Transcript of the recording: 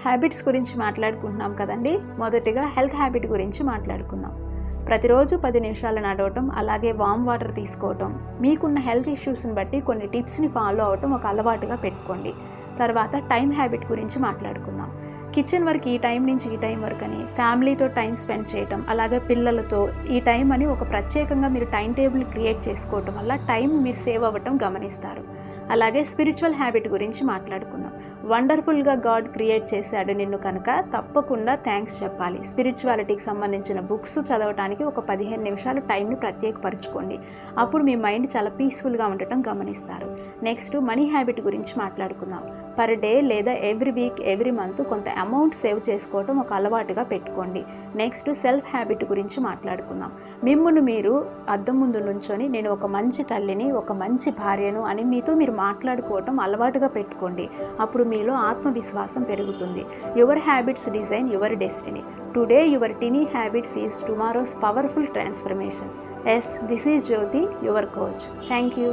Habits గురించి మాట్లాడుకుంటున్నాం కదండి. మొదటిగా హెల్త్ హ్యాబిట్ గురించి మాట్లాడుకుందాం. ప్రతిరోజు 10 నిమిషాలు నడవటం, అలాగే వామ్ వాటర్ తీసుకోవటం, మీకున్న హెల్త్ ఇష్యూస్ని బట్టి కొన్ని టిప్స్ని ఫాలో అవటం ఒక అలవాటుగా పెట్టుకోండి. తర్వాత టైం హ్యాబిట్ గురించి మాట్లాడుకుందాం. కిచెన్ వర్క్ ఈ టైం నుంచి ఈ టైం వరకు అని, ఫ్యామిలీతో టైం స్పెండ్ చేయటం, అలాగే పిల్లలతో ఈ టైం అని ఒక ప్రత్యేకంగా మీరు టైం టేబుల్ క్రియేట్ చేసుకోవటం వల్ల టైం మీరు సేవ్ అవ్వటం గమనిస్తారు. అలాగే స్పిరిచువల్ హ్యాబిట్ గురించి మాట్లాడుకుందాం. వండర్ఫుల్గా గాడ్ క్రియేట్ చేశాడు నిన్ను కనుక తప్పకుండా థ్యాంక్స్ చెప్పాలి. స్పిరిచువాలిటీకి సంబంధించిన బుక్స్ చదవడానికి ఒక 15 నిమిషాలు టైంని ప్రత్యేకపరచుకోండి. అప్పుడు మీ మైండ్ చాలా పీస్ఫుల్గా ఉండటం గమనిస్తారు. నెక్స్ట్ మనీ హ్యాబిట్ గురించి మాట్లాడుకుందాం. పర్ డే లేదా ఎవ్రీ వీక్ ఎవ్రీ మంత్ కొంత అమౌంట్ సేవ్ చేసుకోవటం ఒక అలవాటుగా పెట్టుకోండి. నెక్స్ట్ సెల్ఫ్ హ్యాబిట్ గురించి మాట్లాడుకుందాం. మిమ్మల్ని మీరు అద్దం ముందు నుంచొని నేను ఒక మంచి తల్లిని, ఒక మంచి భార్యను అని మీతో మీరు మాట్లాడుకోవటం అలవాటుగా పెట్టుకోండి. అప్పుడు మీలో ఆత్మవిశ్వాసం పెరుగుతుంది. Your habits design your destiny. Today your teeny habits is tomorrow's powerful transformation. Yes, this is Jyoti, your coach. Thank you.